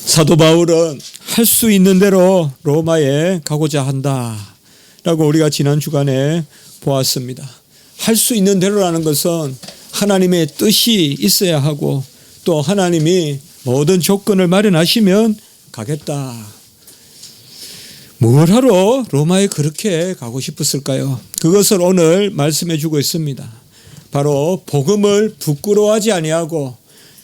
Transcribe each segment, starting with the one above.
사도 바울은 할 수 있는 대로 로마에 가고자 한다라고 우리가 지난 주간에 보았습니다. 할 수 있는 대로라는 것은 하나님의 뜻이 있어야 하고 또 하나님이 모든 조건을 마련하시면 가겠다. 뭘 하러 로마에 그렇게 가고 싶었을까요? 그것을 오늘 말씀해 주고 있습니다. 바로 복음을 부끄러워하지 아니하고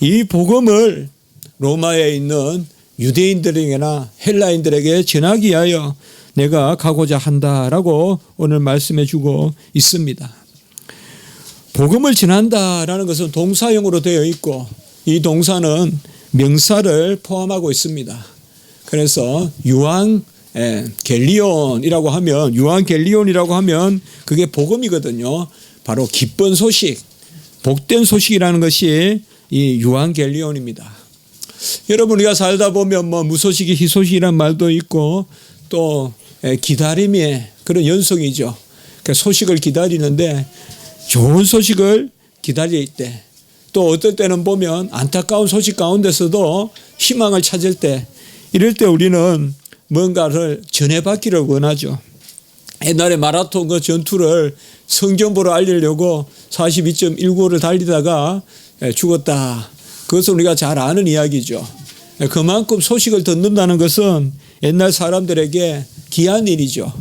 이 복음을 로마에 있는 유대인들에게나 헬라인들에게 전하기 위하여 내가 가고자 한다라고 오늘 말씀해 주고 있습니다. 복음을 전한다라는 것은 동사형으로 되어 있고 이 동사는 명사를 포함하고 있습니다. 그래서 유앙겔리온이라고 하면 그게 복음이거든요. 바로 기쁜 소식, 복된 소식이라는 것이 이 유앙겔리온입니다. 여러분 우리가 살다 보면 무소식이 희소식이란 말도 있고 또 기다림의 그런 연속이죠. 그러니까 소식을 기다리는데 좋은 소식을 기다릴 때 또 어떨 때는 보면 안타까운 소식 가운데서도 희망을 찾을 때 이럴 때 우리는 뭔가를 전해받기를 원하죠. 옛날에 마라톤 그 전투를 성전보로 알리려고 42.195를 달리다가 죽었다. 그것은 우리가 잘 아는 이야기죠. 그만큼 소식을 듣는다는 것은 옛날 사람들에게 귀한 일이죠.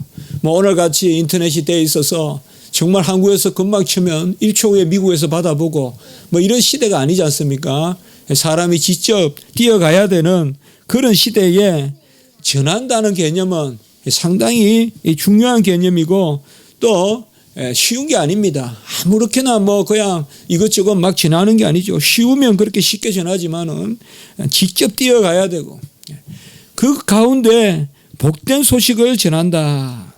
오늘같이 인터넷이 돼 있어서 정말 한국에서 금방 치면 1초 후에 미국에서 받아보고 이런 시대가 아니지 않습니까? 사람이 직접 뛰어가야 되는 그런 시대에 전한다는 개념은 상당히 중요한 개념이고 또 쉬운 게 아닙니다. 아무렇게나 그냥 이것저것 막 전하는 게 아니죠. 쉬우면 그렇게 쉽게 전하지만은 직접 뛰어가야 되고 그 가운데 복된 소식을 전한다.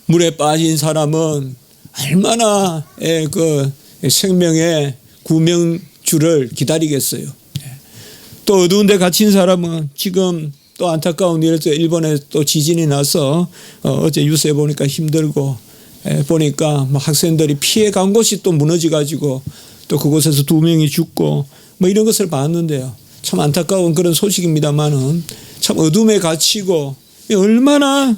물에 빠진 사람은 얼마나 그 생명의 구명주를 기다리겠어요. 또 어두운 데 갇힌 사람은 지금 또 안타까운 일에서 일본에 또 지진이 나서 어제 뉴스에 보니까 힘들고 보니까 학생들이 피해 간 곳이 또 무너져 가지고 또 그곳에서 2명이 죽고 이런 것을 봤는데요. 참 안타까운 그런 소식입니다만은 참 어둠에 갇히고 얼마나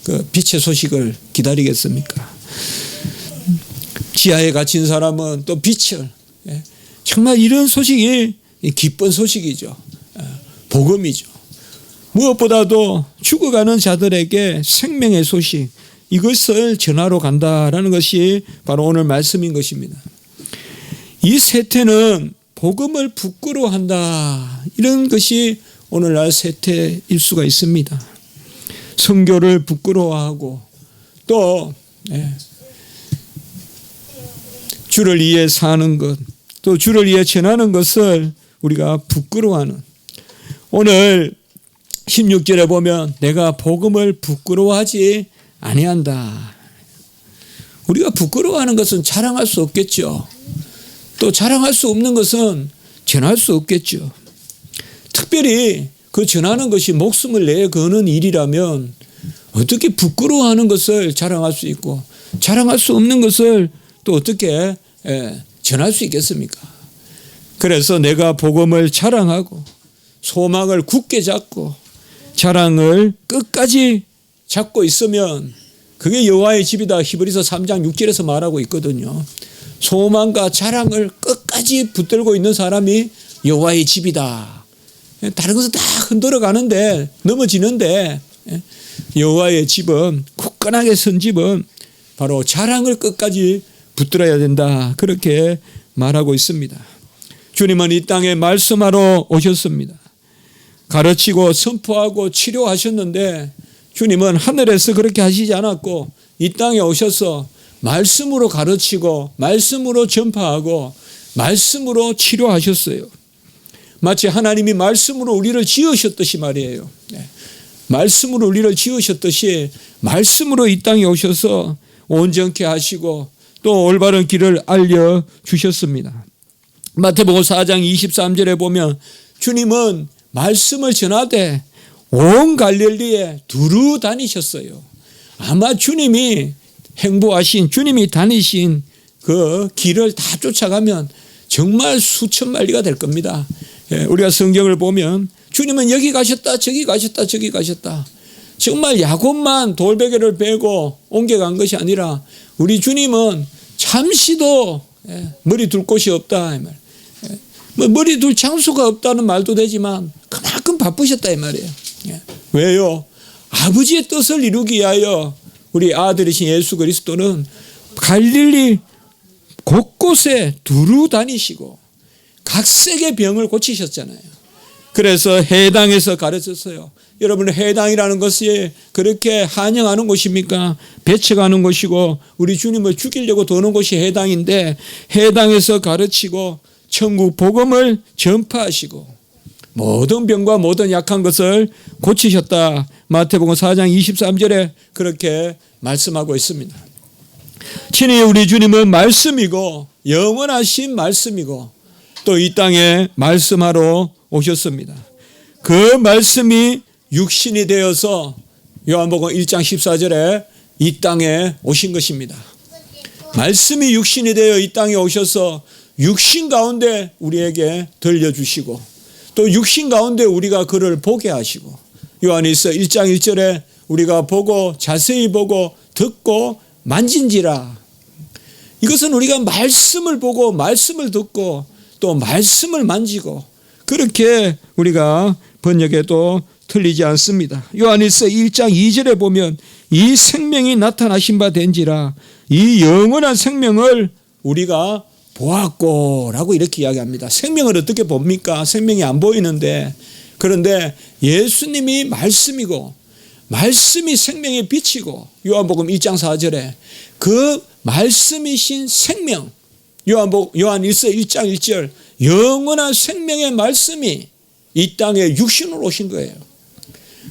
그 빛의 소식을 기다리겠습니까? 지하에 갇힌 사람은 또 빛을 정말 이런 소식이 기쁜 소식이죠. 복음이죠. 무엇보다도 죽어가는 자들에게 생명의 소식 이것을 전하러 간다라는 것이 바로 오늘 말씀인 것입니다. 이 세태는 복음을 부끄러워한다 이런 것이 오늘날 세태일 수가 있습니다. 선교를 부끄러워하고 또 주를 위해 사는 것 또 주를 위해 전하는 것을 우리가 부끄러워하는 오늘 16절에 보면 내가 복음을 부끄러워하지 아니한다. 우리가 부끄러워하는 것은 자랑할 수 없겠죠. 또 자랑할 수 없는 것은 전할 수 없겠죠. 특별히 그 전하는 것이 목숨을 내어 거는 일이라면 어떻게 부끄러워하는 것을 자랑할 수 있고 자랑할 수 없는 것을 또 어떻게 전할 수 있겠습니까? 그래서 내가 복음을 자랑하고 소망을 굳게 잡고 자랑을 끝까지 잡고 있으면 그게 여호와의 집이다. 히브리서 3장 6절에서 말하고 있거든요. 소망과 자랑을 끝까지 붙들고 있는 사람이 여호와의 집이다. 다른 것은 다 흔들어 가는데 넘어지는데 여호와의 집은 굳건하게 선 집은 바로 자랑을 끝까지 붙들어야 된다. 그렇게 말하고 있습니다. 주님은 이 땅에 말씀하러 오셨습니다. 가르치고 선포하고 치료하셨는데 주님은 하늘에서 그렇게 하시지 않았고 이 땅에 오셔서 말씀으로 가르치고 말씀으로 전파하고 말씀으로 치료하셨어요. 마치 하나님이 말씀으로 우리를 지으셨듯이 말이에요. 말씀으로 우리를 지으셨듯이 말씀으로 이 땅에 오셔서 온전케 하시고 또 올바른 길을 알려주셨습니다. 마태복음 4장 23절에 보면 주님은 말씀을 전하되 온 갈릴리에 두루 다니셨어요. 아마 주님이 행보하신 주님이 다니신 그 길을 다 쫓아가면 정말 수천 마리가 될 겁니다. 우리가 성경을 보면 주님은 여기 가셨다 저기 가셨다 저기 가셨다. 정말 야곱만 돌베개를 베고 옮겨간 것이 아니라 우리 주님은 잠시도 머리 둘 곳이 없다. 뭐 머리 둘 장소가 없다는 말도 되지만 그만큼 바쁘셨다 이 말이에요. 왜요? 아버지의 뜻을 이루기 위하여 우리 아들이신 예수 그리스도는 갈릴리 곳곳에 두루 다니시고 각색의 병을 고치셨잖아요. 그래서 해당에서 가르쳤어요. 여러분, 해당이라는 것이 그렇게 한영하는 곳입니까? 배척하는 곳이고 우리 주님을 죽이려고 도는 곳이 해당인데, 해당에서 가르치고 천국 복음을 전파하시고 모든 병과 모든 약한 것을 고치셨다. 마태복음 4장 23절에 그렇게 말씀하고 있습니다. 친히 우리 주님은 말씀이고 영원하신 말씀이고 또 이 땅에 말씀하러 오셨습니다. 그 말씀이 육신이 되어서 요한복음 1장 14절에 이 땅에 오신 것입니다. 말씀이 육신이 되어 이 땅에 오셔서 육신 가운데 우리에게 들려주시고 또 육신 가운데 우리가 그를 보게 하시고, 요한일서 1장 1절에 우리가 보고 자세히 보고 듣고 만진지라. 이것은 우리가 말씀을 보고 말씀을 듣고 또 말씀을 만지고, 그렇게 우리가 번역해도 틀리지 않습니다. 요한일서 1장 2절에 보면 이 생명이 나타나신 바 된지라, 이 영원한 생명을 우리가 보았고 라고 이렇게 이야기합니다. 생명을 어떻게 봅니까? 생명이 안 보이는데. 그런데 예수님이 말씀이고 말씀이 생명의 빛이고, 요한복음 1장 4절에 그 말씀이신 생명, 요한일서 1장 1절, 영원한 생명의 말씀이 이 땅에 육신으로 오신 거예요.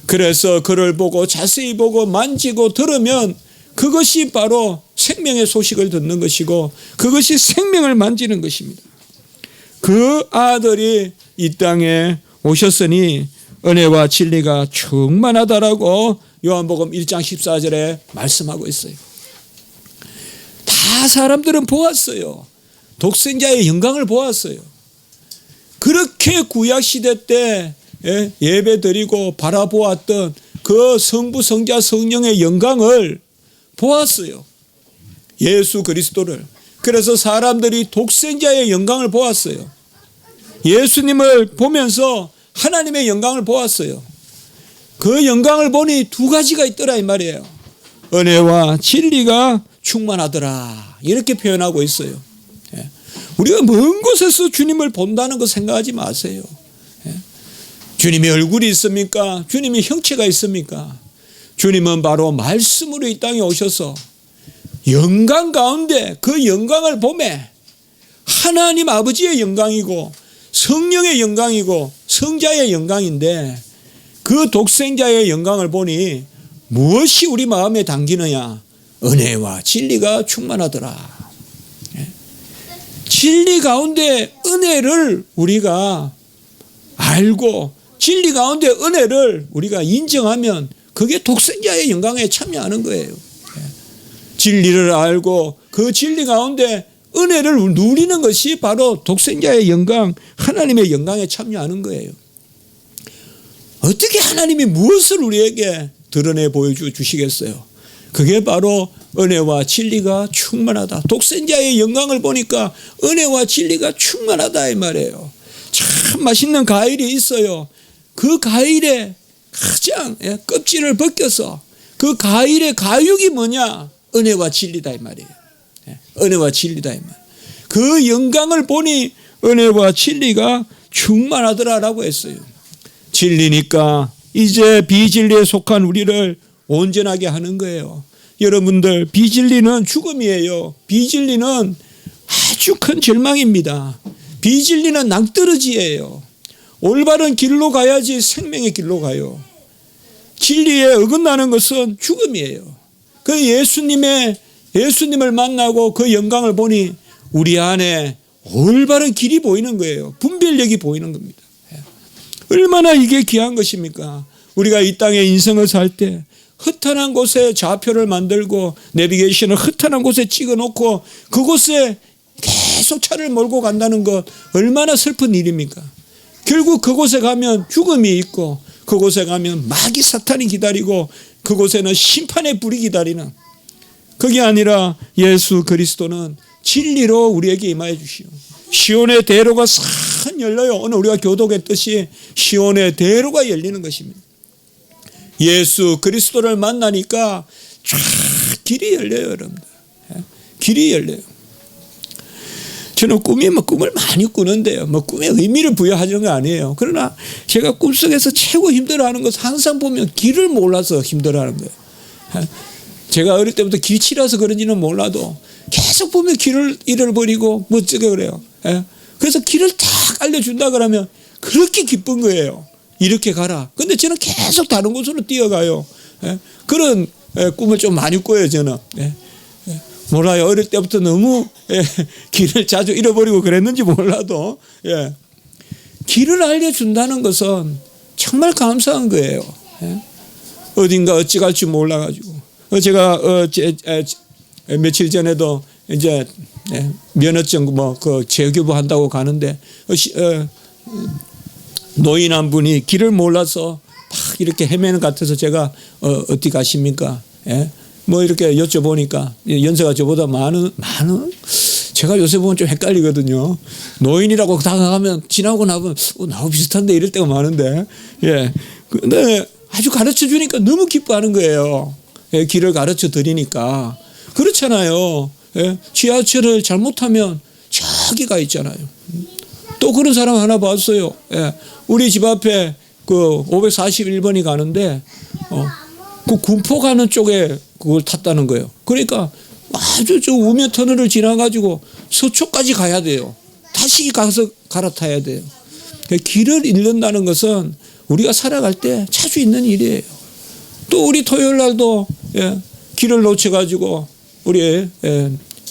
그래서 그를 보고 자세히 보고 만지고 들으면 그것이 바로 생명의 소식을 듣는 것이고 그것이 생명을 만지는 것입니다. 그 아들이 이 땅에 오셨으니 은혜와 진리가 충만하다라고 요한복음 1장 14절에 말씀하고 있어요. 다 사람들은 보았어요. 독생자의 영광을 보았어요. 그렇게 구약시대 때 예배 드리고 바라보았던 그 성부 성자 성령의 영광을 보았어요. 예수 그리스도를. 그래서 사람들이 독생자의 영광을 보았어요. 예수님을 보면서 하나님의 영광을 보았어요. 그 영광을 보니 두 가지가 있더라 이 말이에요. 은혜와 진리가 충만하더라, 이렇게 표현하고 있어요. 우리가 먼 곳에서 주님을 본다는 거 생각하지 마세요. 주님의 얼굴이 있습니까? 주님의 형체가 있습니까? 주님은 바로 말씀으로 이 땅에 오셔서 영광 가운데 그 영광을 보매 하나님 아버지의 영광이고 성령의 영광이고 성자의 영광인데, 그 독생자의 영광을 보니 무엇이 우리 마음에 담기느냐? 은혜와 진리가 충만하더라. 진리 가운데 은혜를 우리가 알고 진리 가운데 은혜를 우리가 인정하면 그게 독생자의 영광에 참여하는 거예요. 진리를 알고 그 진리 가운데 은혜를 누리는 것이 바로 독생자의 영광, 하나님의 영광에 참여하는 거예요. 어떻게 하나님이 무엇을 우리에게 드러내 보여주시겠어요? 그게 바로 은혜와 진리가 충만하다. 독생자의 영광을 보니까 은혜와 진리가 충만하다 이 말이에요. 참 맛있는 과일이 있어요. 그 과일의 가장 껍질을 벗겨서 그 과일의 가육이 뭐냐? 은혜와 진리다 이 말이에요. 은혜와 진리다 이 말. 그 영광을 보니 은혜와 진리가 충만하더라라고 했어요. 진리니까 이제 비진리에 속한 우리를 온전하게 하는 거예요. 여러분들, 비진리는 죽음이에요. 비진리는 아주 큰 절망입니다. 비진리는 낭떠러지예요. 올바른 길로 가야지 생명의 길로 가요. 진리에 어긋나는 것은 죽음이에요. 그 예수님을 만나고 그 영광을 보니 우리 안에 올바른 길이 보이는 거예요. 분별력이 보이는 겁니다. 얼마나 이게 귀한 것입니까? 우리가 이 땅에 인생을 살 때 흩어난 곳에 좌표를 만들고 내비게이션을 흩어난 곳에 찍어놓고 그곳에 계속 차를 몰고 간다는 것 얼마나 슬픈 일입니까? 결국 그곳에 가면 죽음이 있고 그곳에 가면 마귀 사탄이 기다리고 그곳에는 심판의 불이 기다리는, 그게 아니라 예수 그리스도는 진리로 우리에게 임하여 주시오. 시온의 대로가 산 열려요. 오늘 우리가 교독했듯이 시온의 대로가 열리는 것입니다. 예수 그리스도를 만나니까 쫙 길이 열려요, 여러분들. 길이 열려요. 저는 꿈을 많이 꾸는데요. 꿈에 의미를 부여하는 거 아니에요. 그러나 제가 꿈속에서 최고 힘들어하는 것은 항상 보면 길을 몰라서 힘들어하는 거예요. 제가 어릴 때부터 기치라서 그런지는 몰라도 계속 보면 길을 잃어버리고 멋지게 그래요. 그래서 길을 딱 알려준다 그러면 그렇게 기쁜 거예요. 이렇게 가라. 근데 저는 계속 다른 곳으로 뛰어가요. 그런 꿈을 좀 많이 꿔요, 저는. 몰라요. 어릴 때부터 너무 길을 자주 잃어버리고 그랬는지 몰라도 길을 알려준다는 것은 정말 감사한 거예요. 어딘가 어찌 갈지 몰라가지고. 제가 며칠 전에도 이제 면허증 재교부 한다고 가는데 노인 한 분이 길을 몰라서 막 이렇게 헤매는 것 같아서 제가 어디 가십니까? 이렇게 여쭤보니까 연세가 저보다 많은 제가 요새 보면 좀 헷갈리거든요. 노인이라고 다가가면 지나고 나면 나하고 비슷한데 이럴 때가 많은데 근데 아주 가르쳐 주니까 너무 기뻐하는 거예요. 길을 가르쳐 드리니까. 그렇잖아요. 지하철을 잘못하면 저기가 있잖아요. 또 그런 사람 하나 봤어요. 우리 집 앞에 그 541번이 가는데 그 군포 가는 쪽에 그걸 탔다는 거예요. 그러니까 아주 저 우면 터널을 지나가지고 서초까지 가야 돼요. 다시 가서 갈아타야 돼요. 길을 잃는다는 것은 우리가 살아갈 때 자주 있는 일이에요. 또 우리 토요일 날도 길을 놓쳐가지고 우리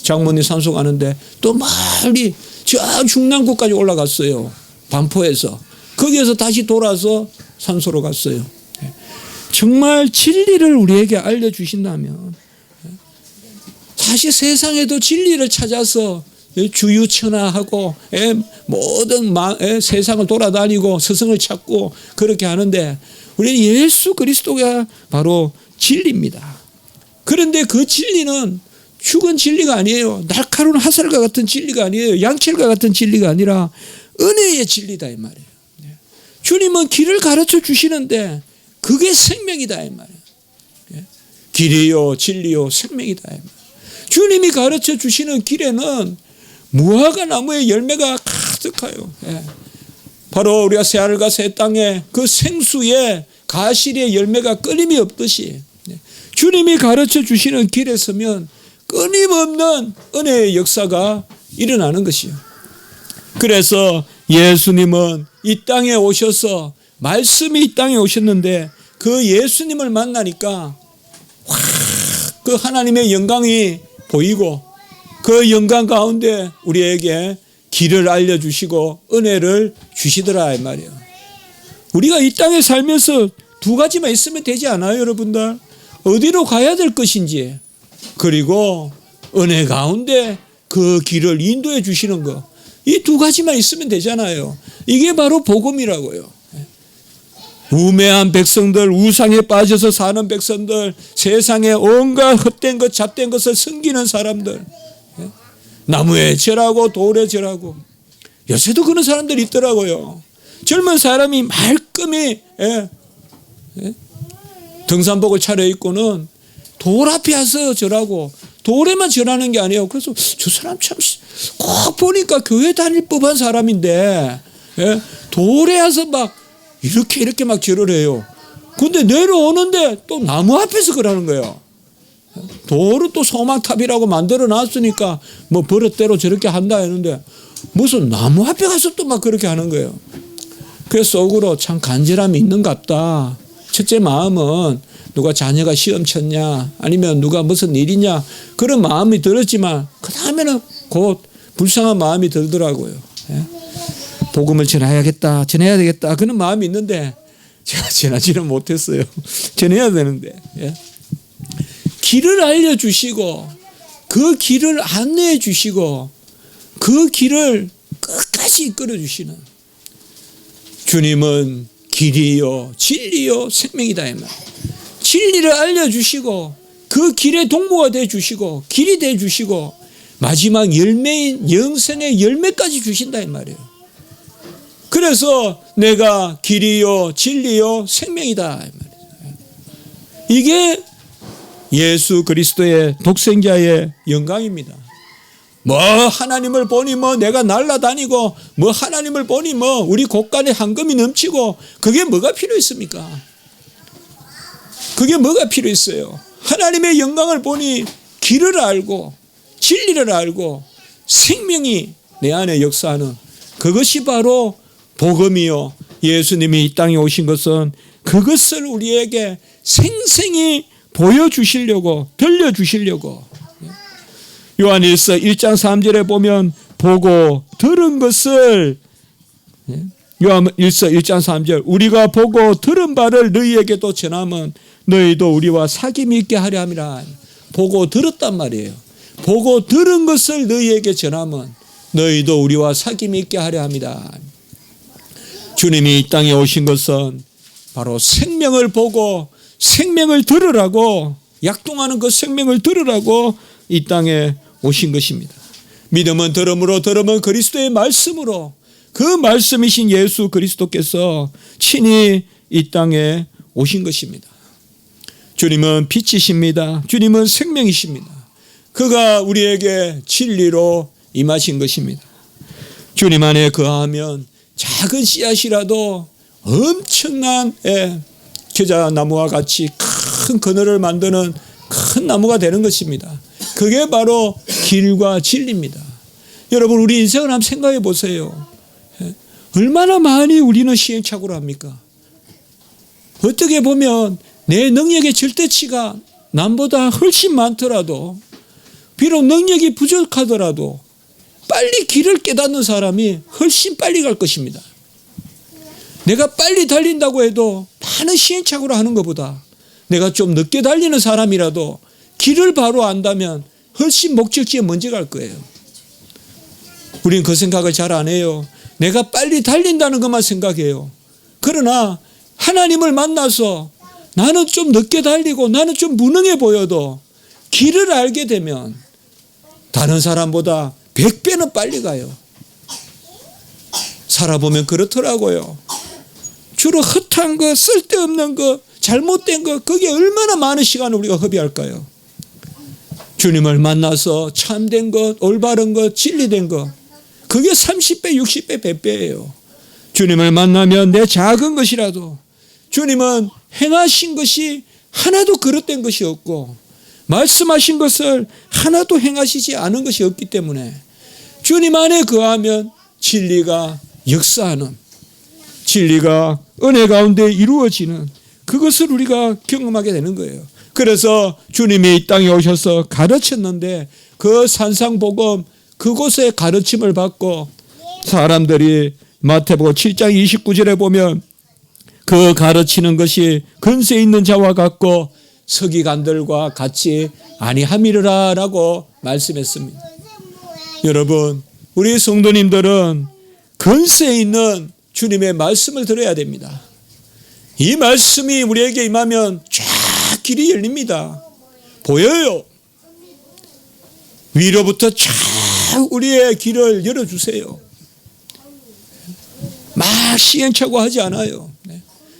장모님 산소 가는데 또 멀리 저 중남구까지 올라갔어요. 반포에서. 거기에서 다시 돌아서 산소로 갔어요. 정말 진리를 우리에게 알려주신다면 사실 세상에도 진리를 찾아서 주유천하하고 모든 세상을 돌아다니고 스승을 찾고 그렇게 하는데 우리는 예수 그리스도가 바로 진리입니다. 그런데 그 진리는 죽은 진리가 아니에요. 날카로운 화살과 같은 진리가 아니에요. 양철과 같은 진리가 아니라 은혜의 진리다 이 말이에요. 주님은 길을 가르쳐 주시는데 그게 생명이다 이 말이에요. 길이요 진리요 생명이다 이 말이에요. 주님이 가르쳐 주시는 길에는 무화과 나무의 열매가 가득해요. 바로 우리가 새하늘과 새 땅에 그 생수의 가실의 열매가 끊임이 없듯이 주님이 가르쳐 주시는 길에 서면 끊임없는 은혜의 역사가 일어나는 것이요. 그래서 예수님은 이 땅에 오셔서 말씀이 이 땅에 오셨는데 그 예수님을 만나니까 확 그 하나님의 영광이 보이고 그 영광 가운데 우리에게 길을 알려주시고 은혜를 주시더라 이 말이에요. 우리가 이 땅에 살면서 두 가지만 있으면 되지 않아요 여러분들? 어디로 가야 될 것인지 그리고 은혜 가운데 그 길을 인도해 주시는 것, 이 두 가지만 있으면 되잖아요. 이게 바로 복음이라고요. 우매한 백성들, 우상에 빠져서 사는 백성들, 세상에 온갖 헛된 것 잡된 것을 섬기는 사람들, 나무에 절하고 돌에 절하고, 요새도 그런 사람들이 있더라고요. 젊은 사람이 말끔히 등산복을 차려입고는 돌 앞에 와서 절하고 돌에만 절하는 게 아니에요. 그래서 저 사람 참 꼭 보니까 교회 다닐 법한 사람인데 돌에 와서 막 이렇게 막 절을 해요. 근데 내려오는데 또 나무 앞에서 그러는 거예요. 돌은 또 소망탑이라고 만들어 놨으니까 뭐 버릇대로 저렇게 한다 했는데 무슨 나무 앞에 가서 또 막 그렇게 하는 거예요. 그래서 속으로 참 간절함이 있는 것 같다. 첫째 마음은 누가 자녀가 시험 쳤냐 아니면 누가 무슨 일이냐 그런 마음이 들었지만 그 다음에는 곧 불쌍한 마음이 들더라고요. 복음을 전해야 되겠다 그런 마음이 있는데 제가 전하지는 못했어요. 전해야 되는데 길을 알려주시고 그 길을 안내해 주시고 그 길을 끝까지 이끌어 주시는 주님은 길이요 진리요 생명이다 이 말. 진리를 알려주시고 그 길의 동무가 되어주시고 길이 되어주시고 마지막 열매인 영생의 열매까지 주신다 이 말이에요. 그래서 내가 길이요 진리요 생명이다 이 말이에요. 이게 예수 그리스도의 독생자의 영광입니다. 뭐 하나님을 보니 뭐 내가 날아다니고 뭐 하나님을 보니 뭐 우리 곳간에 황금이 넘치고 그게 뭐가 필요했습니까? 그게 뭐가 필요했어요? 하나님의 영광을 보니 길을 알고 진리를 알고 생명이 내 안에 역사하는 그것이 바로 복음이요. 예수님이 이 땅에 오신 것은 그것을 우리에게 생생히 보여주시려고 들려주시려고. 요한일서 1장 3절에 보면 보고 들은 것을, 요한일서 1장 3절, 우리가 보고 들은 바를 너희에게도 전하면 너희도 우리와 사귐이 있게 하려 함이라. 보고 들었단 말이에요. 보고 들은 것을 너희에게 전하면 너희도 우리와 사귐이 있게 하려 합니다. 주님이 이 땅에 오신 것은 바로 생명을 보고 생명을 들으라고, 약동하는 그 생명을 들으라고 이 땅에 오신 것입니다. 믿음은 들음으로, 들음은 그리스도의 말씀으로, 그 말씀이신 예수 그리스도께서 친히 이 땅에 오신 것입니다. 주님은 빛이십니다. 주님은 생명이십니다. 그가 우리에게 진리로 임하신 것입니다. 주님 안에 거하면 작은 씨앗이라도 엄청난 겨자나무와 같이 큰 그늘을 만드는 큰 나무가 되는 것입니다. 그게 바로 길과 진리입니다. 여러분, 우리 인생을 한번 생각해 보세요. 얼마나 많이 우리는 시행착오를 합니까? 어떻게 보면 내 능력의 절대치가 남보다 훨씬 많더라도, 비록 능력이 부족하더라도 빨리 길을 깨닫는 사람이 훨씬 빨리 갈 것입니다. 내가 빨리 달린다고 해도 많은 시행착오를 하는 것보다 내가 좀 늦게 달리는 사람이라도 길을 바로 안다면 훨씬 목적지에 먼저 갈 거예요. 우리는 그 생각을 잘 안 해요. 내가 빨리 달린다는 것만 생각해요. 그러나 하나님을 만나서 나는 좀 늦게 달리고 나는 좀 무능해 보여도 길을 알게 되면 다른 사람보다 100배는 빨리 가요. 살아보면 그렇더라고요. 주로 헛한 거, 쓸데없는 거, 잘못된 거, 거기에 얼마나 많은 시간을 우리가 허비할까요? 주님을 만나서 참된 것, 올바른 것, 진리된 것, 그게 30배, 60배, 100배예요. 주님을 만나면 내 작은 것이라도, 주님은 행하신 것이 하나도 그릇된 것이 없고 말씀하신 것을 하나도 행하시지 않은 것이 없기 때문에 주님 안에 거하면 진리가 역사하는, 진리가 은혜 가운데 이루어지는 그것을 우리가 경험하게 되는 거예요. 그래서 주님이 이 땅에 오셔서 가르쳤는데 그 산상복음 그곳에 가르침을 받고 사람들이 마태복음 7장 29절에 보면 그 가르치는 것이 근세 있는 자와 같고 서기관들과 같이 아니함이라 라고 말씀했습니다. 여러분, 우리 성도님들은 근세 있는 주님의 말씀을 들어야 됩니다. 이 말씀이 우리에게 임하면 쫙 길이 열립니다. 보여요. 위로부터 쫙 우리의 길을 열어주세요. 막 시행착오 하지 않아요.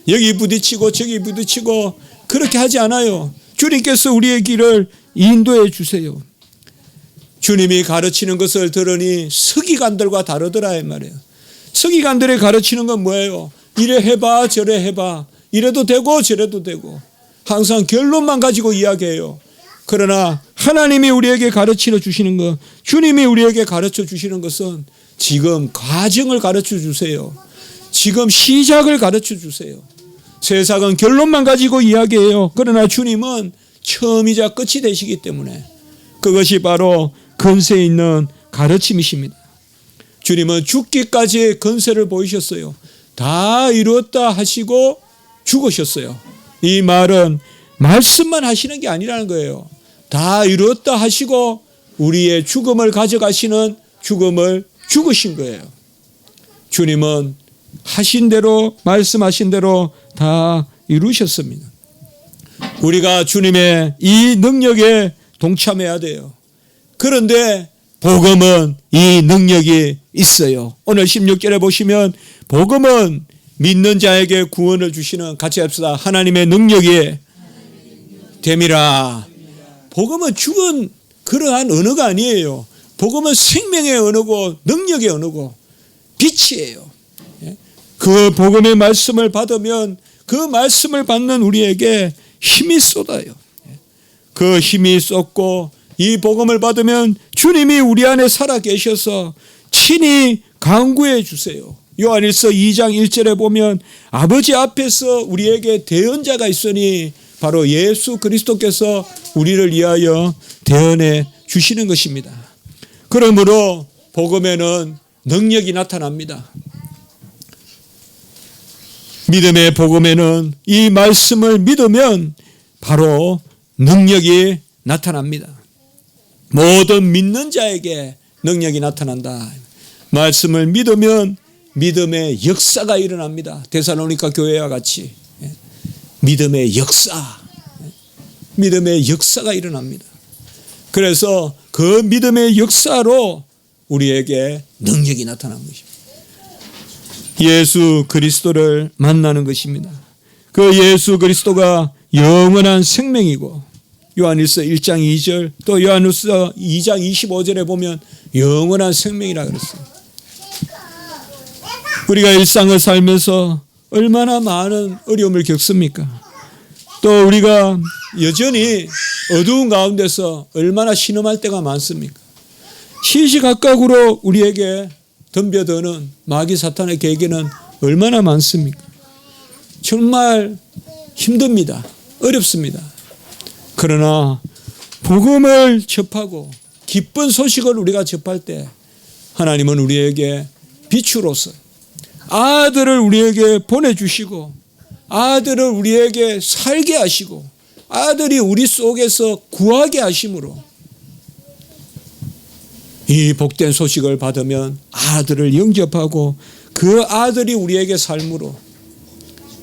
여기 부딪히고 저기 부딪히고 그렇게 하지 않아요. 주님께서 우리의 길을 인도해 주세요. 주님이 가르치는 것을 들으니 서기관들과 다르더라 이 말이에요. 서기관들이 가르치는 건 뭐예요? 이래 해봐 저래 해봐, 이래도 되고 저래도 되고 항상 결론만 가지고 이야기해요. 그러나 하나님이 우리에게 가르쳐 주시는 것, 주님이 우리에게 가르쳐 주시는 것은 지금 과정을 가르쳐 주세요. 지금 시작을 가르쳐 주세요. 세상은 결론만 가지고 이야기해요. 그러나 주님은 처음이자 끝이 되시기 때문에 그것이 바로 근세 있는 가르침이십니다. 주님은 죽기까지 근세를 보이셨어요. 다 이루었다 하시고 죽으셨어요. 이 말은 말씀만 하시는 게 아니라는 거예요. 다 이루었다 하시고 우리의 죽음을 가져가시는 죽음을 죽으신 거예요. 주님은 하신 대로 말씀하신 대로 다 이루셨습니다. 우리가 주님의 이 능력에 동참해야 돼요. 그런데 복음은 이 능력이 있어요. 오늘 16절에 보시면 복음은 믿는 자에게 구원을 주시는, 같이 합시다. 하나님의 능력이 됨이라. 복음은 죽은 그러한 언어가 아니에요. 복음은 생명의 언어고 능력의 언어고 빛이에요. 그 복음의 말씀을 받으면 그 말씀을 받는 우리에게 힘이 쏟아요. 그 힘이 쏟고 이 복음을 받으면 주님이 우리 안에 살아 계셔서 친히 강구해 주세요. 요한일서 2장 1절에 보면 아버지 앞에서 우리에게 대언자가 있으니 바로 예수 그리스도께서 우리를 위하여 대언해 주시는 것입니다. 그러므로 복음에는 능력이 나타납니다. 믿음의 복음에는 이 말씀을 믿으면 바로 능력이 나타납니다. 모든 믿는 자에게 능력이 나타난다. 말씀을 믿으면 믿음의 역사가 일어납니다. 데살로니가 교회와 같이 믿음의 역사, 믿음의 역사가 일어납니다. 그래서 그 믿음의 역사로 우리에게 능력이 나타난 것입니다. 예수 그리스도를 만나는 것입니다. 그 예수 그리스도가 영원한 생명이고 요한일서 1장 2절 또 요한일서 2장 25절에 보면 영원한 생명이라 그랬어요. 우리가 일상을 살면서 얼마나 많은 어려움을 겪습니까? 또 우리가 여전히 어두운 가운데서 얼마나 신음할 때가 많습니까? 시시각각으로 우리에게 덤벼드는 마귀 사탄의 계계는 얼마나 많습니까? 정말 힘듭니다. 어렵습니다. 그러나 복음을 접하고 기쁜 소식을 우리가 접할 때 하나님은 우리에게 빛으로서 아들을 우리에게 보내주시고 아들을 우리에게 살게 하시고 아들이 우리 속에서 구하게 하심으로 이 복된 소식을 받으면 아들을 영접하고 그 아들이 우리에게 삶으로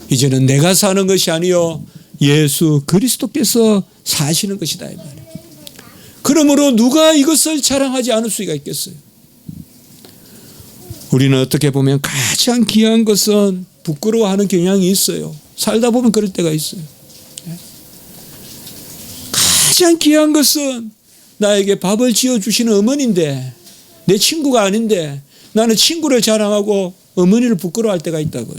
이제는 내가 사는 것이 아니요 예수 그리스도께서 사시는 것이다 이 말이에요. 그러므로 누가 이것을 자랑하지 않을 수가 있겠어요? 우리는 어떻게 보면 가장 귀한 것은 부끄러워하는 경향이 있어요. 살다 보면 그럴 때가 있어요. 가장 귀한 것은 나에게 밥을 지어주시는 어머니인데 내 친구가 아닌데 나는 친구를 자랑하고 어머니를 부끄러워할 때가 있다고요.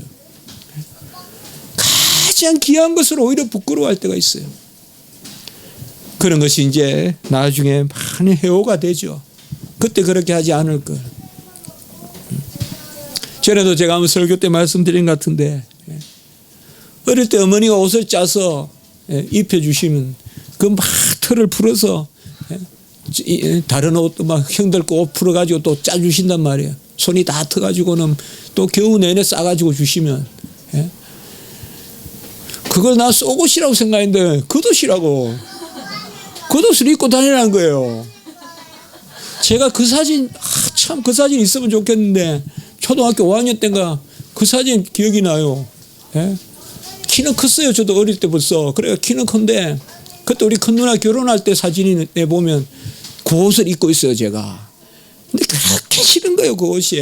가장 귀한 것을 오히려 부끄러워할 때가 있어요. 그런 것이 이제 나중에 많이 해오가 되죠. 그때 그렇게 하지 않을 걸. 전에도 제가 한번 설교 때 말씀드린 것 같은데 어릴 때 어머니가 옷을 짜서 입혀주시면 그 막 털을 풀어서 다른 옷도 막 형들 거 옷 풀어가지고 또 짜주신단 말이에요. 손이 다 터가지고는 또 겨우 내내 싸가지고 주시면 그걸 나 속옷이라고 생각했는데 겉옷이라고. 겉옷을 입고 다니라는 거예요. 제가 그 사진 참 그 사진 있으면 좋겠는데 초등학교 5학년 때인가 그 사진 기억이 나요. 키는 컸어요. 저도 어릴 때 벌써. 그래요. 키는 큰데 그때 우리 큰 누나 결혼할 때 사진이 내보면 그 옷을 입고 있어요. 제가. 근데 그렇게 싫은 거예요. 그 옷이.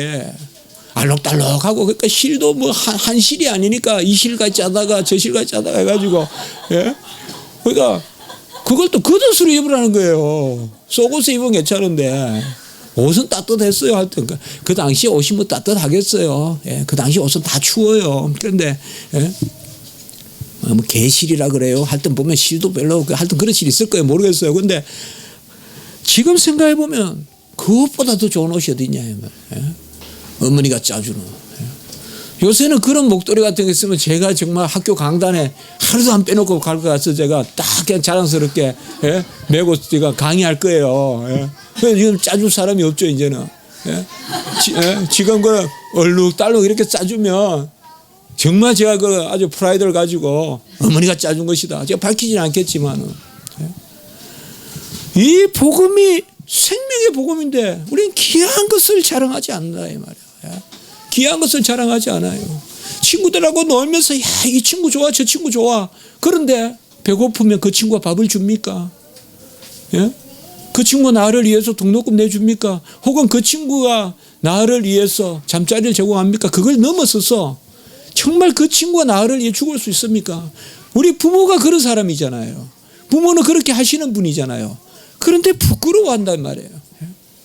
알록달록하고 그러니까 실도 뭐 한 실이 아니니까 이 실까지 짜다가 저 실까지 짜다가 해가지고 그러니까 그걸 또 겉옷으로 입으라는 거예요. 속옷을 입으면 괜찮은데 옷은 따뜻했어요. 하여튼 그 당시 옷이 뭐 따뜻하겠어요. 그 당시 옷은 다 추워요. 그런데 뭐 개실이라 그래요. 하여튼 보면 실도 별로 하여튼 그런 실이 있을 거예요. 모르겠어요. 근데 지금 생각해 보면 그것보다 더 좋은 옷이 어디 있냐. 어머니가 짜주는. 요새는 그런 목도리 같은 게 있으면 제가 정말 학교 강단에 하루도 안 빼놓고 갈 것 같아서 제가 딱 그냥 자랑스럽게 메고 제가 강의할 거예요. 그래서 지금 짜줄 사람이 없죠 이제는. 지금 그 얼룩달룩 이렇게 짜주면 정말 제가 그 아주 프라이드를 가지고 어머니가 짜준 것이다. 제가 밝히지는 않겠지만 이 복음이 생명의 복음인데 우리는 귀한 것을 자랑하지 않는다 이 말이야. 귀한 것을 자랑하지 않아요. 친구들하고 놀면서 야, 이 친구 좋아, 저 친구 좋아. 그런데 배고프면 그 친구가 밥을 줍니까? 예? 그 친구가 나를 위해서 등록금 내줍니까? 혹은 그 친구가 나를 위해서 잠자리를 제공합니까? 그걸 넘어서서 정말 그 친구가 나를 위해 죽을 수 있습니까? 우리 부모가 그런 사람이잖아요. 부모는 그렇게 하시는 분이잖아요. 그런데 부끄러워한단 말이에요.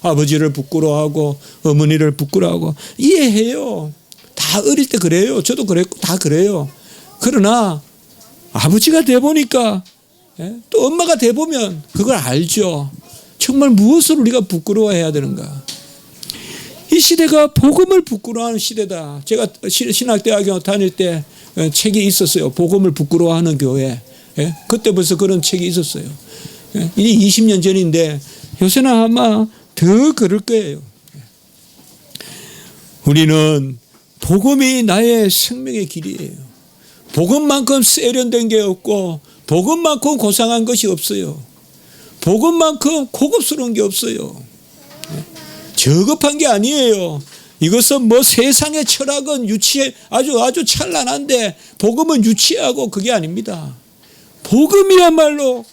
아버지를 부끄러워하고 어머니를 부끄러워하고 이해해요. 다 어릴 때 그래요. 저도 그랬고 다 그래요. 그러나 아버지가 돼보니까 또 엄마가 돼보면 그걸 알죠. 정말 무엇을 우리가 부끄러워해야 되는가. 이 시대가 복음을 부끄러워하는 시대다. 제가 신학대학교 다닐 때 책이 있었어요. 복음을 부끄러워하는 교회. 그때 벌써 그런 책이 있었어요. 이게 20년 전인데 요새는 아마 더 그럴 거예요. 우리는 복음이 나의 생명의 길이에요. 복음만큼 세련된 게 없고 복음만큼 고상한 것이 없어요. 복음만큼 고급스러운 게 없어요. 저급한 게 아니에요. 이것은 뭐 세상의 철학은 유치해 아주 찬란한데 복음은 유치하고 그게 아닙니다. 복음이야말로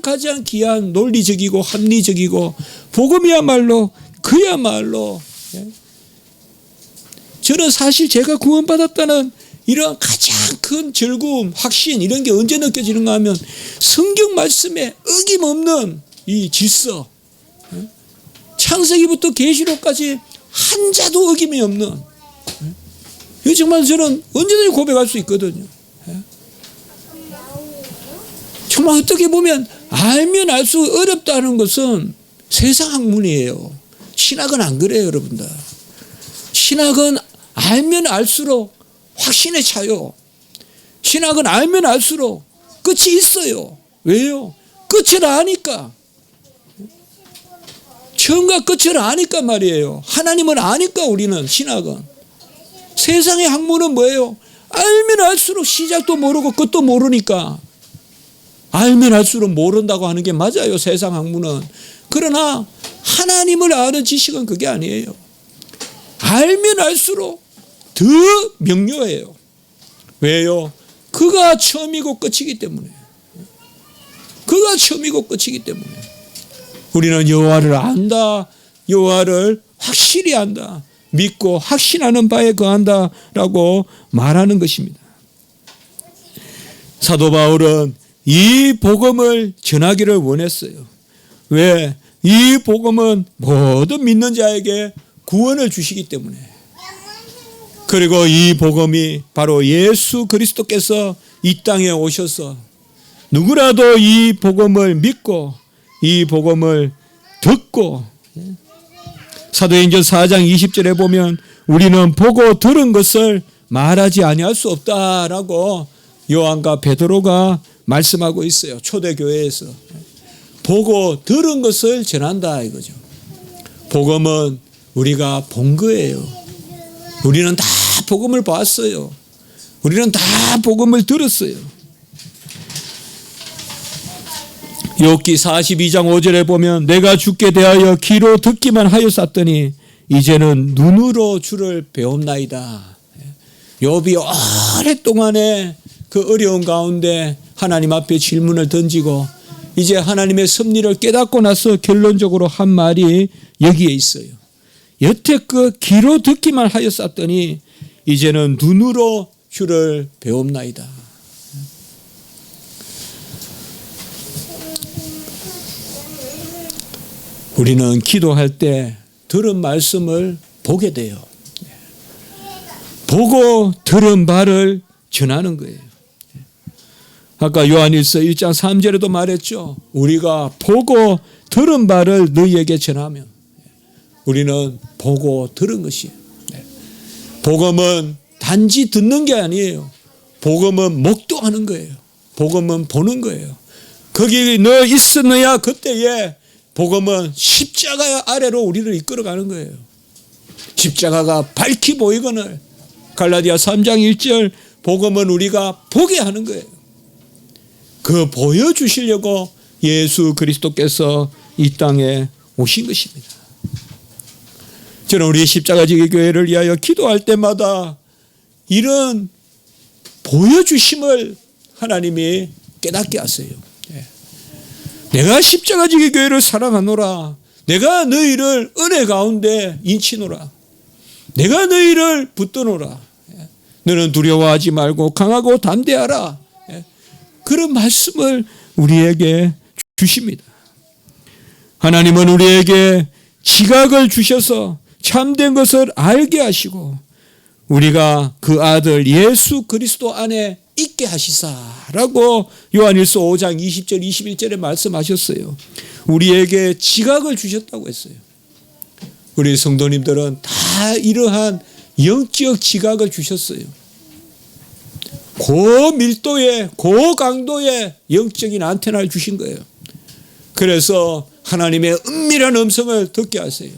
가장 귀한 논리적이고 합리적이고 복음이야말로 그야말로 저는 사실 제가 구원받았다는 이런 가장 큰 즐거움, 확신 이런 게 언제 느껴지는가 하면 성경 말씀에 어김없는 이 질서 창세기부터 계시록까지 한자도 어김이 없는 이거 정말 저는 언제든지 고백할 수 있거든요. 정말 어떻게 보면 알면 알수록 어렵다는 것은 세상 학문이에요. 신학은 안 그래요, 여러분들. 신학은 알면 알수록 확신에 차요. 신학은 알면 알수록 끝이 있어요. 왜요? 끝을 아니까. 처음과 끝을 아니까 말이에요. 하나님을 아니까 우리는 신학은. 세상의 학문은 뭐예요? 알면 알수록 시작도 모르고 끝도 모르니까. 알면 알수록 모른다고 하는 게 맞아요. 세상 학문은. 그러나 하나님을 아는 지식은 그게 아니에요. 알면 알수록 더 명료해요. 왜요? 그가 처음이고 끝이기 때문에. 그가 처음이고 끝이기 때문에. 우리는 여호와를 안다. 여호와를 확실히 안다. 믿고 확신하는 바에 거한다라고 말하는 것입니다. 사도 바울은 이 복음을 전하기를 원했어요. 왜? 이 복음은 모든 믿는 자에게 구원을 주시기 때문에. 그리고 이 복음이 바로 예수 그리스도께서 이 땅에 오셔서 누구라도 이 복음을 믿고 이 복음을 듣고 사도행전 4장 20절에 보면 우리는 보고 들은 것을 말하지 아니할 수 없다라고 요한과 베드로가 말씀하고 있어요. 초대교회에서. 보고 들은 것을 전한다 이거죠. 복음은 우리가 본 거예요. 우리는 다 복음을 봤어요. 우리는 다 복음을 들었어요. 욥기 42장 5절에 보면 내가 주께 대하여 귀로 듣기만 하였었더니 이제는 눈으로 주를 배움나이다. 욥이 오랫동안에 그 어려운 가운데 하나님 앞에 질문을 던지고 이제 하나님의 섭리를 깨닫고 나서 결론적으로 한 말이 여기에 있어요. 여태껏 귀로 듣기만 하였었더니 이제는 눈으로 주를 배움나이다. 우리는 기도할 때 들은 말씀을 보게 돼요. 보고 들은 바를 전하는 거예요. 아까 요한일서 1장 3절에도 말했죠. 우리가 보고 들은 바를 너희에게 전하면 우리는 보고 들은 것이에요. 복음은 단지 듣는 게 아니에요. 복음은 목도하는 거예요. 복음은 보는 거예요. 거기 너 있었느냐 그때에 복음은 십자가 아래로 우리를 이끌어가는 거예요. 십자가가 밝히 보이거늘 갈라디아 3장 1절 복음은 우리가 보게 하는 거예요. 그 보여주시려고 예수 그리스도께서 이 땅에 오신 것입니다. 저는 우리 십자가지기 교회를 위하여 기도할 때마다 이런 보여주심을 하나님이 깨닫게 하세요. 내가 십자가지기 교회를 사랑하노라. 내가 너희를 은혜 가운데 인치노라. 내가 너희를 붙드노라. 너는 두려워하지 말고 강하고 담대하라. 그런 말씀을 우리에게 주십니다. 하나님은 우리에게 지각을 주셔서 참된 것을 알게 하시고 우리가 그 아들 예수 그리스도 안에 있게 하시사라고 요한일서 5장 20절 21절에 말씀하셨어요. 우리에게 지각을 주셨다고 했어요. 우리 성도님들은 다 이러한 영적 지각을 주셨어요. 고밀도의 고강도의 영적인 안테나를 주신 거예요. 그래서 하나님의 은밀한 음성을 듣게 하세요.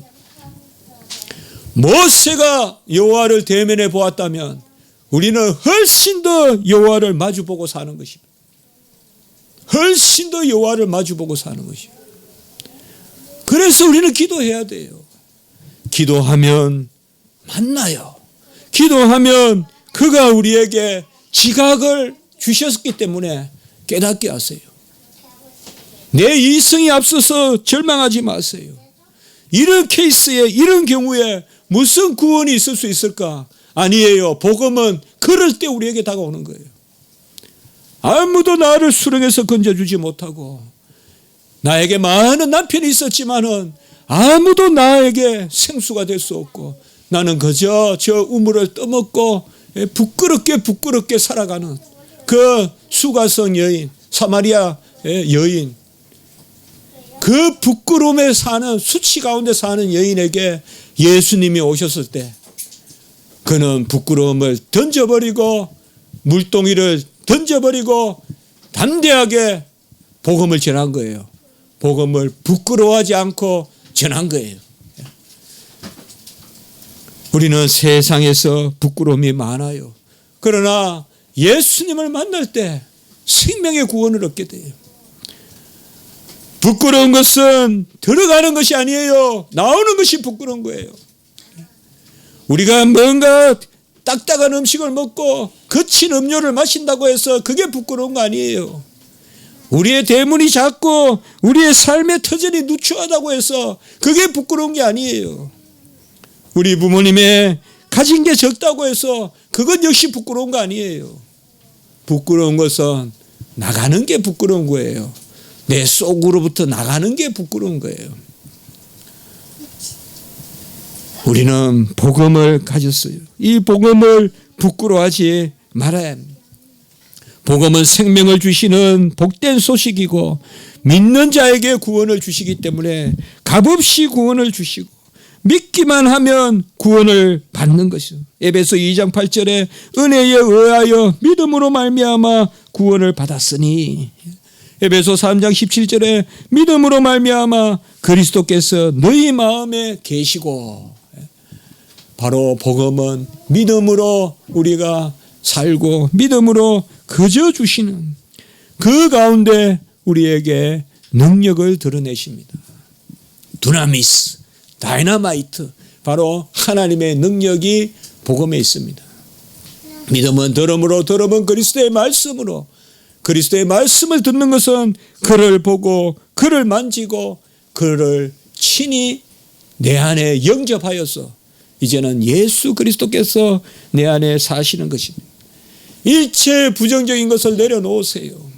모세가 여호와를 대면해 보았다면 우리는 훨씬 더 여호와를 마주보고 사는 것입니다. 훨씬 더 여호와를 마주보고 사는 것입니다. 그래서 우리는 기도해야 돼요. 기도하면 만나요. 기도하면 그가 우리에게 지각을 주셨기 때문에 깨닫게 하세요. 내 이성이 앞서서 절망하지 마세요. 이런 케이스에 이런 경우에 무슨 구원이 있을 수 있을까? 아니에요. 복음은 그럴 때 우리에게 다가오는 거예요. 아무도 나를 수렁에서 건져주지 못하고 나에게 많은 남편이 있었지만은 아무도 나에게 생수가 될 수 없고 나는 그저 저 우물을 떠먹고 부끄럽게 살아가는 그 수가성 여인, 사마리아 여인, 그 부끄러움에 사는 수치 가운데 사는 여인에게 예수님이 오셨을 때 그는 부끄러움을 던져버리고 물동이를 던져버리고 담대하게 복음을 전한 거예요. 복음을 부끄러워하지 않고 전한 거예요. 우리는 세상에서 부끄러움이 많아요. 그러나 예수님을 만날 때 생명의 구원을 얻게 돼요. 부끄러운 것은 들어가는 것이 아니에요. 나오는 것이 부끄러운 거예요. 우리가 뭔가 딱딱한 음식을 먹고 거친 음료를 마신다고 해서 그게 부끄러운 거 아니에요. 우리의 대문이 작고 우리의 삶의 터전이 누추하다고 해서 그게 부끄러운 게 아니에요. 우리 부모님의 가진 게 적다고 해서 그것 역시 부끄러운 거 아니에요. 부끄러운 것은 나가는 게 부끄러운 거예요. 내 속으로부터 나가는 게 부끄러운 거예요. 우리는 복음을 가졌어요. 이 복음을 부끄러워하지 말아야 합니다. 복음은 생명을 주시는 복된 소식이고 믿는 자에게 구원을 주시기 때문에 값없이 구원을 주시고 믿기만 하면 구원을 받는 것이죠. 에베소 2장 8절에 은혜에 의하여 믿음으로 말미암아 구원을 받았으니 에베소 3장 17절에 믿음으로 말미암아 그리스도께서 너희 마음에 계시고 바로 복음은 믿음으로 우리가 살고 믿음으로 거저 주시는 그 가운데 우리에게 능력을 드러내십니다. 두나미스, 다이너마이트, 바로 하나님의 능력이 복음에 있습니다. 믿음은 들음으로, 들음은 그리스도의 말씀으로. 그리스도의 말씀을 듣는 것은 그를 보고 그를 만지고 그를 친히 내 안에 영접하여서 이제는 예수 그리스도께서 내 안에 사시는 것입니다. 일체 부정적인 것을 내려놓으세요.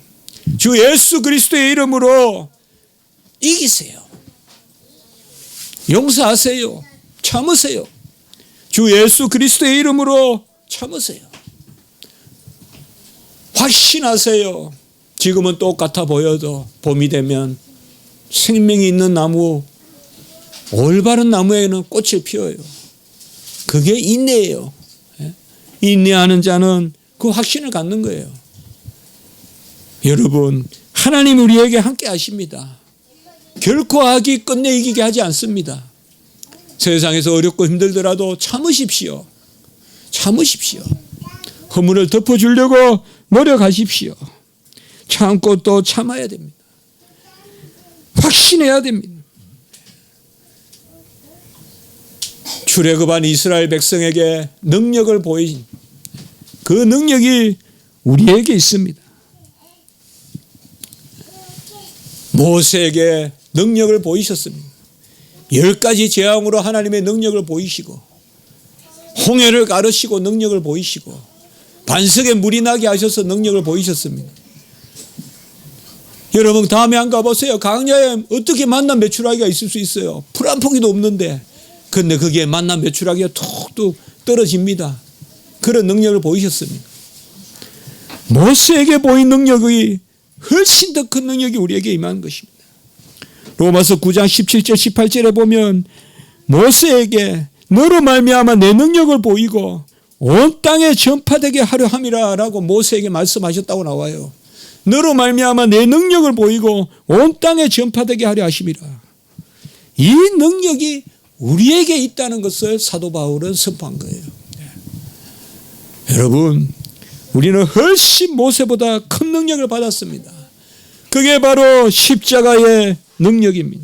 주 예수 그리스도의 이름으로 이기세요. 용서하세요. 참으세요. 주 예수 그리스도의 이름으로 참으세요. 확신하세요. 지금은 똑같아 보여도 봄이 되면 생명이 있는 나무, 올바른 나무에는 꽃을 피워요. 그게 인내예요. 인내하는 자는 그 확신을 갖는 거예요. 여러분, 하나님 우리에게 함께 하십니다. 결코 악이 끝내 이기게 하지 않습니다. 세상에서 어렵고 힘들더라도 참으십시오. 참으십시오. 허물을 덮어주려고 노력하십시오. 참고 또 참아야 됩니다. 확신해야 됩니다. 출애굽한 이스라엘 백성에게 능력을 보인 그 능력이 우리에게 있습니다. 모세에게 능력을 보이셨습니다. 10가지 재앙으로 하나님의 능력을 보이시고, 홍해를 가르시고 능력을 보이시고, 반석에 물이 나게 하셔서 능력을 보이셨습니다. 여러분 다음에 안 가보세요. 강야에 어떻게 만난 메추라기가 있을 수 있어요? 풀 한 포기도 없는데, 근데 거기에 만난 메추라기가 툭툭 떨어집니다. 그런 능력을 보이셨습니다. 모세에게 보인 능력이 훨씬 더 큰 능력이 우리에게 임한 것입니다. 로마서 9장 17절 18절에 보면 모세에게 너로 말미암아 내 능력을 보이고 온 땅에 전파되게 하려 함이라 라고 모세에게 말씀하셨다고 나와요. 너로 말미암아 내 능력을 보이고 온 땅에 전파되게 하려 하심이라. 이 능력이 우리에게 있다는 것을 사도 바울은 선포한 거예요. 여러분, 우리는 훨씬 모세보다 큰 능력을 받았습니다. 그게 바로 십자가의 능력입니다.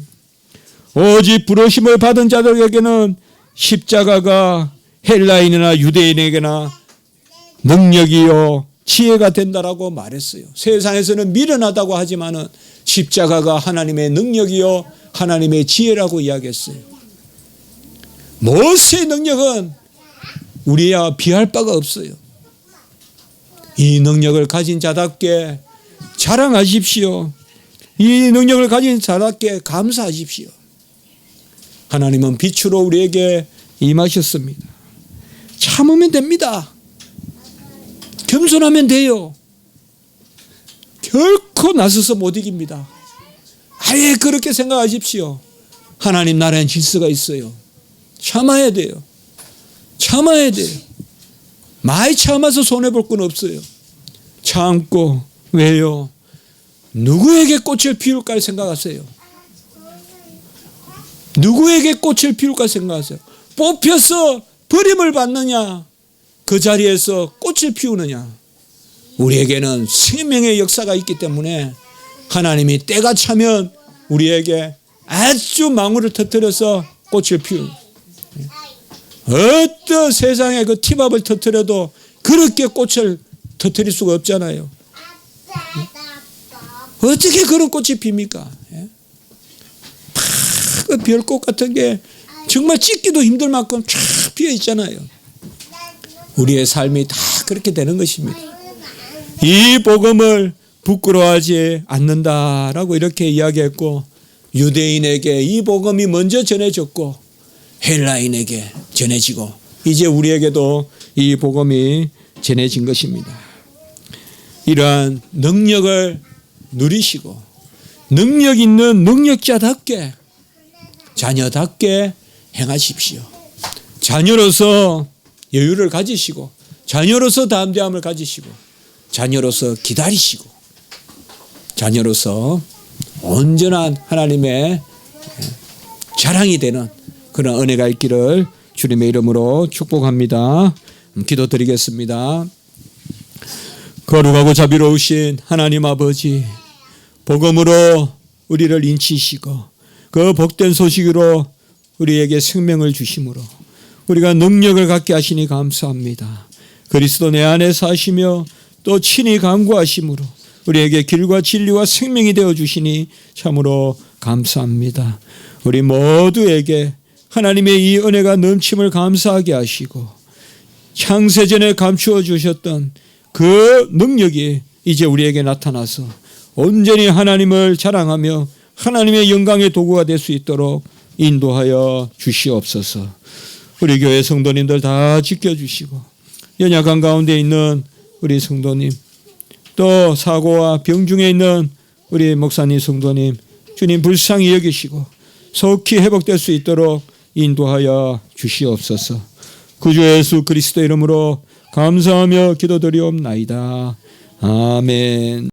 오직 부르심을 받은 자들에게는 십자가가 헬라인이나 유대인에게나 능력이요 지혜가 된다라고 말했어요. 세상에서는 미련하다고 하지만은 십자가가 하나님의 능력이요 하나님의 지혜라고 이야기했어요. 모세의 능력은 우리와 비할 바가 없어요. 이 능력을 가진 자답게 자랑하십시오. 이 능력을 가진 자답게 감사하십시오. 하나님은 빛으로 우리에게 임하셨습니다. 참으면 됩니다. 겸손하면 돼요. 결코 나서서 못 이깁니다. 아예 그렇게 생각하십시오. 하나님 나라엔 질서가 있어요. 참아야 돼요. 참아야 돼요. 많이 참아서 손해볼 건 없어요. 참고. 왜요? 누구에게 꽃을 피울까 생각하세요. 누구에게 꽃을 피울까 생각하세요. 뽑혀서 버림을 받느냐, 그 자리에서 꽃을 피우느냐. 우리에게는 생명의 역사가 있기 때문에 하나님이 때가 차면 우리에게 아주 망울을 터뜨려서 꽃을 피우는, 어떤 세상에 그 티밥을 터뜨려도 그렇게 꽃을 터뜨릴 수가 없잖아요. 어떻게 그런 꽃이 핍니까? 그 별꽃 같은 게 정말 찍기도 힘들 만큼 쫙 피어 있잖아요. 우리의 삶이 다 그렇게 되는 것입니다. 이 복음을 부끄러워하지 않는다라고 이렇게 이야기했고, 유대인에게 이 복음이 먼저 전해졌고 헬라인에게 전해지고 이제 우리에게도 이 복음이 전해진 것입니다. 이러한 능력을 누리시고 능력 있는 능력자답게 자녀답게 행하십시오. 자녀로서 여유를 가지시고 자녀로서 담대함을 가지시고 자녀로서 기다리시고 자녀로서 온전한 하나님의 자랑이 되는 그런 은혜가 있기를 주님의 이름으로 축복합니다. 기도드리겠습니다. 거룩하고 자비로우신 하나님 아버지, 복음으로 우리를 인치시고 그 복된 소식으로 우리에게 생명을 주심으로 우리가 능력을 갖게 하시니 감사합니다. 그리스도 내 안에 사시며 또 친히 간구하심으로 우리에게 길과 진리와 생명이 되어 주시니 참으로 감사합니다. 우리 모두에게 하나님의 이 은혜가 넘침을 감사하게 하시고 창세전에 감추어 주셨던 그 능력이 이제 우리에게 나타나서 온전히 하나님을 자랑하며 하나님의 영광의 도구가 될 수 있도록 인도하여 주시옵소서. 우리 교회 성도님들 다 지켜주시고 연약한 가운데 있는 우리 성도님, 또 사고와 병 중에 있는 우리 목사님 성도님, 주님 불쌍히 여기시고 속히 회복될 수 있도록 인도하여 주시옵소서. 구주 예수 그리스도 이름으로 감사하며 기도드리옵나이다. 아멘.